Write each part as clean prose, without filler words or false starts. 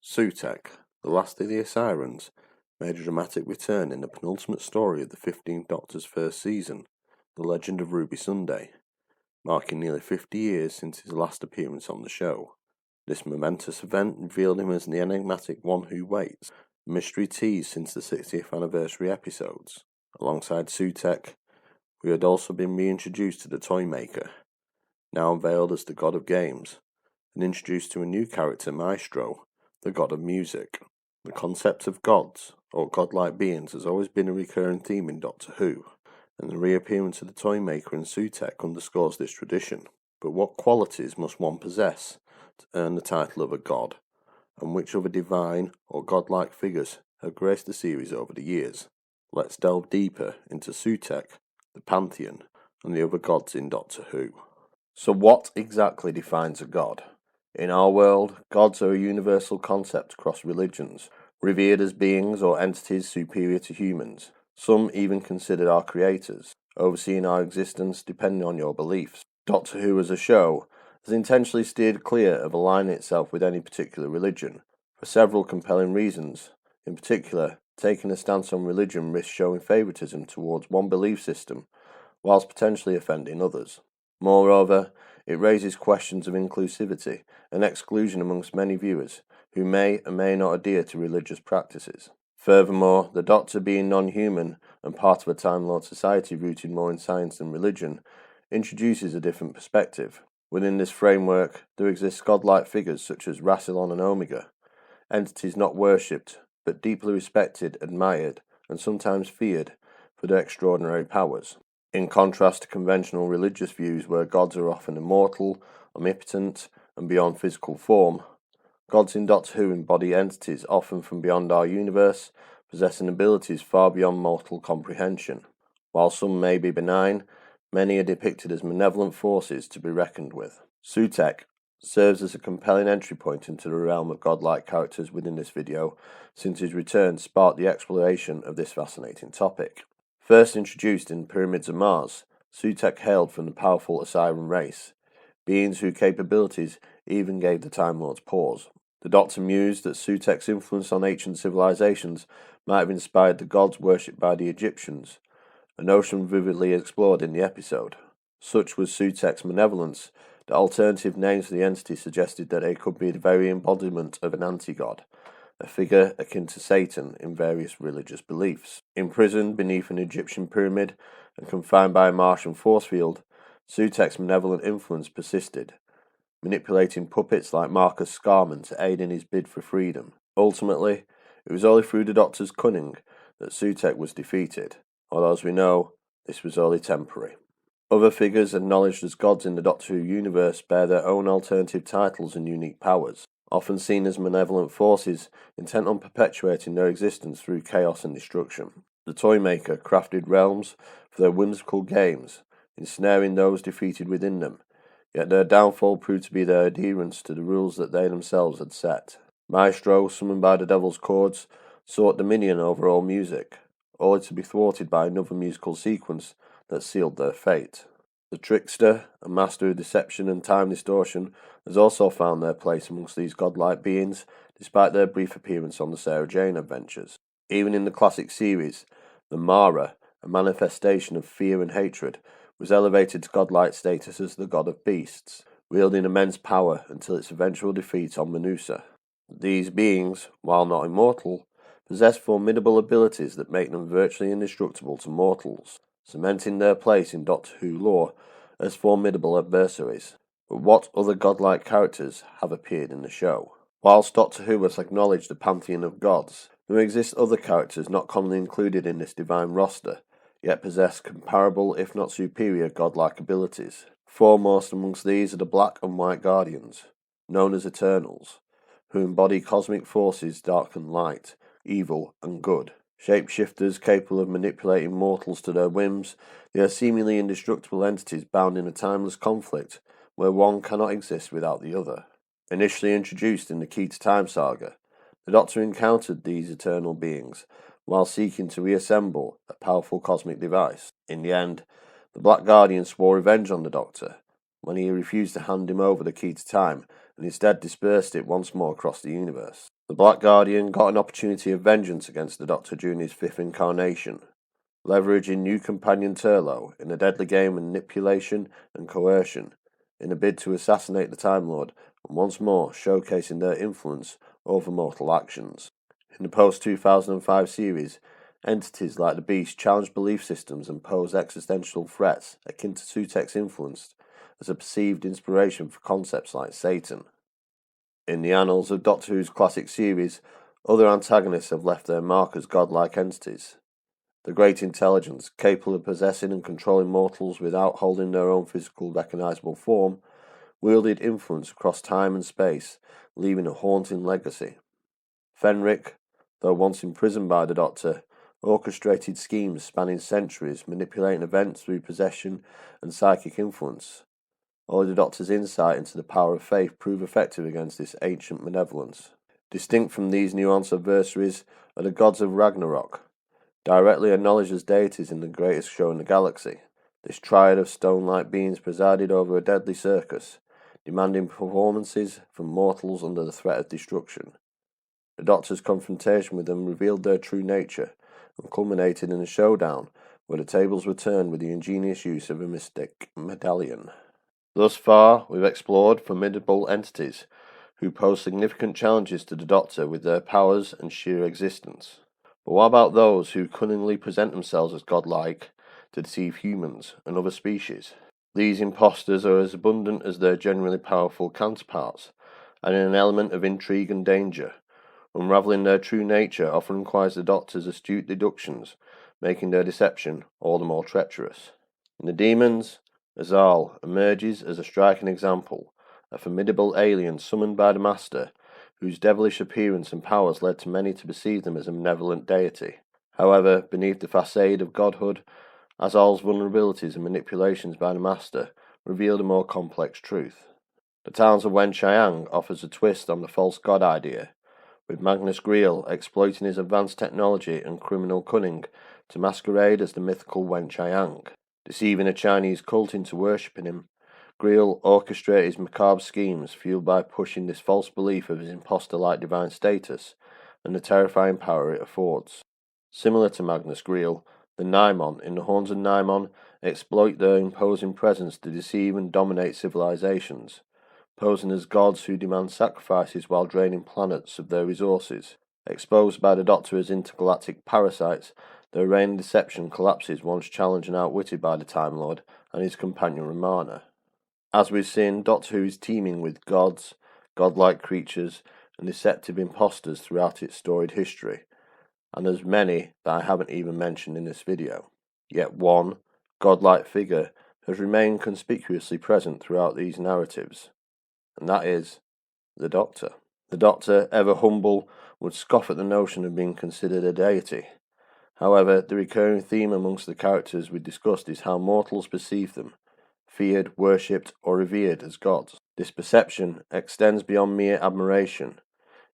Sutekh, the last of the Sirens, made a dramatic return in the penultimate story of the 15th Doctor's first season, The Legend of Ruby Sunday, marking nearly 50 years since his last appearance on the show. This momentous event revealed him as the enigmatic One Who Waits, a mystery teased since the 60th anniversary episodes. Alongside Sutekh, we had also been reintroduced to the Toymaker, now unveiled as the God of Games, and introduced to a new character, Maestro, the God of Music. The concept of gods, or godlike beings, has always been a recurring theme in Doctor Who, and the reappearance of the Toymaker and Sutekh underscores this tradition. But what qualities must one possess to earn the title of a god, and which other divine or godlike figures have graced the series over the years? Let's delve deeper into Sutekh, the Pantheon, and the other gods in Doctor Who. So what exactly defines a god? In our world, gods are a universal concept across religions, revered as beings or entities superior to humans. Some even considered our creators, overseeing our existence depending on your beliefs. Doctor Who as a show has intentionally steered clear of aligning itself with any particular religion, for several compelling reasons. In particular, taking a stance on religion risks showing favouritism towards one belief system, whilst potentially offending others. Moreover, it raises questions of inclusivity and exclusion amongst many viewers who may and may not adhere to religious practices. Furthermore, the Doctor, being non-human and part of a Time Lord society rooted more in science than religion, introduces a different perspective. Within this framework, there exist godlike figures such as Rassilon and Omega, entities not worshipped, but deeply respected, admired, and sometimes feared for their extraordinary powers. In contrast to conventional religious views where gods are often immortal, omnipotent, and beyond physical form, gods in Doctor Who embody entities often from beyond our universe, possessing abilities far beyond mortal comprehension. While some may be benign, many are depicted as malevolent forces to be reckoned with. Sutekh serves as a compelling entry point into the realm of godlike characters within this video, since his return sparked the exploration of this fascinating topic. First introduced in Pyramids of Mars, Sutekh hailed from the powerful Siren race, beings whose capabilities even gave the Time Lords pause. The Doctor mused that Sutekh's influence on ancient civilizations might have inspired the gods worshipped by the Egyptians, a notion vividly explored in the episode. Such was Sutekh's malevolence that alternative names for the entity suggested that it could be the very embodiment of an anti-god, a figure akin to Satan in various religious beliefs. Imprisoned beneath an Egyptian pyramid and confined by a Martian force field, Sutekh's malevolent influence persisted, manipulating puppets like Marcus Scarman to aid in his bid for freedom. Ultimately, it was only through the Doctor's cunning that Sutekh was defeated, although as we know, this was only temporary. Other figures acknowledged as gods in the Doctor Who universe bear their own alternative titles and unique powers, often seen as malevolent forces intent on perpetuating their existence through chaos and destruction. The Toymaker crafted realms for their whimsical games, ensnaring those defeated within them, yet their downfall proved to be their adherence to the rules that they themselves had set. Maestro, summoned by the Devil's Chords, sought dominion over all music, only to be thwarted by another musical sequence that sealed their fate. The Trickster, a master of deception and time distortion, has also found their place amongst these godlike beings, despite their brief appearance on the Sarah Jane adventures. Even in the classic series, the Mara, a manifestation of fear and hatred, was elevated to godlike status as the god of beasts, wielding immense power until its eventual defeat on Menusa. These beings, while not immortal, possess formidable abilities that make them virtually indestructible to mortals, cementing their place in Doctor Who lore as formidable adversaries. But what other godlike characters have appeared in the show? Whilst Doctor Who has acknowledged the Pantheon of gods, there exist other characters not commonly included in this divine roster, yet possess comparable if not superior godlike abilities. Foremost amongst these are the Black and White Guardians, known as Eternals, who embody cosmic forces dark and light, evil and good. Shapeshifters capable of manipulating mortals to their whims, they are seemingly indestructible entities bound in a timeless conflict where one cannot exist without the other. Initially introduced in the Key to Time saga, the Doctor encountered these eternal beings while seeking to reassemble a powerful cosmic device. In the end, the Black Guardian swore revenge on the Doctor when he refused to hand him over the Key to Time and instead dispersed it once more across the universe. The Black Guardian got an opportunity of vengeance against the Doctor during his fifth incarnation, leveraging new companion Turlo in a deadly game of manipulation and coercion in a bid to assassinate the Time Lord and once more showcasing their influence over mortal actions. In the post-2005 series, entities like the Beast challenged belief systems and posed existential threats akin to Sutekh's influence as a perceived inspiration for concepts like Satan. In the annals of Doctor Who's classic series, other antagonists have left their mark as godlike entities. The great intelligence, capable of possessing and controlling mortals without holding their own physical recognizable form, wielded influence across time and space, leaving a haunting legacy. Fenric, though once imprisoned by the Doctor, orchestrated schemes spanning centuries, manipulating events through possession and psychic influence. Only the Doctor's insight into the power of faith proved effective against this ancient malevolence. Distinct from these nuanced adversaries are the gods of Ragnarok, directly acknowledged as deities in the greatest show in the galaxy. This triad of stone-like beings presided over a deadly circus, demanding performances from mortals under the threat of destruction. The Doctor's confrontation with them revealed their true nature, and culminated in a showdown where the tables were turned with the ingenious use of a mystic medallion. Thus far, we've explored formidable entities who pose significant challenges to the Doctor with their powers and sheer existence. But what about those who cunningly present themselves as godlike to deceive humans and other species? These impostors are as abundant as their generally powerful counterparts, and in an element of intrigue and danger. Unravelling their true nature often requires the Doctor's astute deductions, making their deception all the more treacherous. In the Demons, Azal emerges as a striking example, a formidable alien summoned by the Master, whose devilish appearance and powers led to many to perceive them as a benevolent deity. However, beneath the facade of godhood, Azal's vulnerabilities and manipulations by the Master revealed a more complex truth. The Towns of Wen Chiang offers a twist on the false god idea, with Magnus Greel exploiting his advanced technology and criminal cunning to masquerade as the mythical Wen Chiang. Deceiving a Chinese cult into worshipping him, Greel orchestrated his macabre schemes, fueled by pushing this false belief of his imposter-like divine status and the terrifying power it affords. Similar to Magnus Greel, the Naimon in the Horns of Naimon exploit their imposing presence to deceive and dominate civilizations, posing as gods who demand sacrifices while draining planets of their resources. Exposed by the Doctor as intergalactic parasites, their reign of deception collapses once challenged and outwitted by the Time Lord and his companion Romana. As we've seen, Doctor Who is teeming with gods, godlike creatures, and deceptive impostors throughout its storied history, and there's many that I haven't even mentioned in this video. Yet one godlike figure has remained conspicuously present throughout these narratives, and that is the Doctor. The Doctor, ever humble, would scoff at the notion of being considered a deity. However, the recurring theme amongst the characters we discussed is how mortals perceive them, feared, worshipped, or revered as gods. This perception extends beyond mere admiration.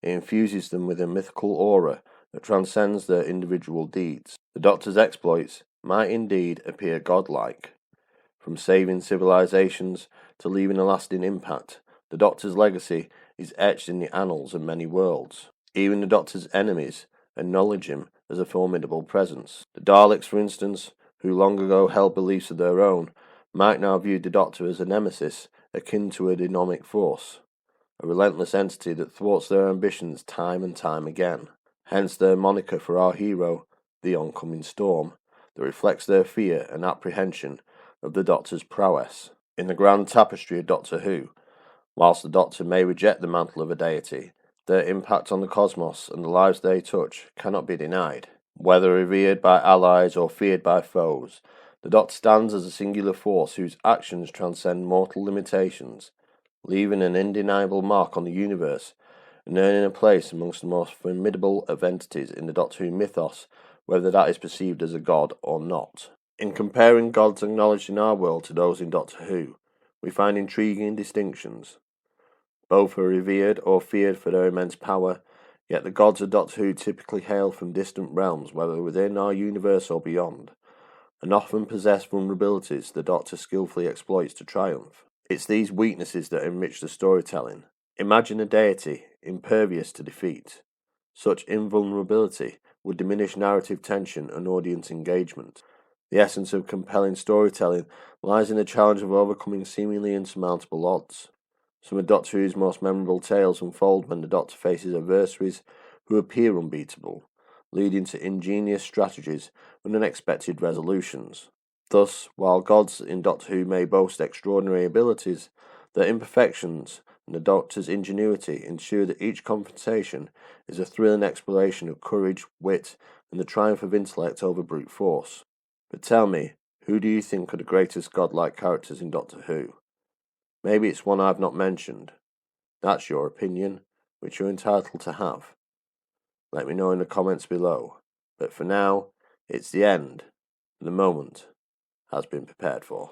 It infuses them with a mythical aura that transcends their individual deeds. The Doctor's exploits might indeed appear godlike. From saving civilizations to leaving a lasting impact, the Doctor's legacy is etched in the annals of many worlds. Even the Doctor's enemies acknowledge him as a formidable presence. The Daleks, for instance, who long ago held beliefs of their own, might now view the Doctor as a nemesis akin to a demonic force, a relentless entity that thwarts their ambitions time and time again. Hence their moniker for our hero, the oncoming storm, that reflects their fear and apprehension of the Doctor's prowess. In the grand tapestry of Doctor Who, whilst the Doctor may reject the mantle of a deity, their impact on the cosmos and the lives they touch cannot be denied. Whether revered by allies or feared by foes, the Doctor stands as a singular force whose actions transcend mortal limitations, leaving an undeniable mark on the universe and earning a place amongst the most formidable of entities in the Doctor Who mythos, whether that is perceived as a god or not. In comparing gods acknowledged in our world to those in Doctor Who, we find intriguing distinctions. Both are revered or feared for their immense power, yet the gods of Doctor Who typically hail from distant realms, whether within our universe or beyond, and often possess vulnerabilities the Doctor skillfully exploits to triumph. It's these weaknesses that enrich the storytelling, Imagine a deity impervious to defeat. Such invulnerability would diminish narrative tension and audience engagement. The essence of compelling storytelling lies in the challenge of overcoming seemingly insurmountable odds. Some of Doctor Who's most memorable tales unfold when the Doctor faces adversaries who appear unbeatable, leading to ingenious strategies and unexpected resolutions. Thus, while gods in Doctor Who may boast extraordinary abilities, their imperfections and the Doctor's ingenuity ensure that each confrontation is a thrilling exploration of courage, wit, and the triumph of intellect over brute force. But tell me, who do you think are the greatest godlike characters in Doctor Who? Maybe it's one I've not mentioned. That's your opinion, which you're entitled to have. Let me know in the comments below. But for now, it's the end. The moment has been prepared for.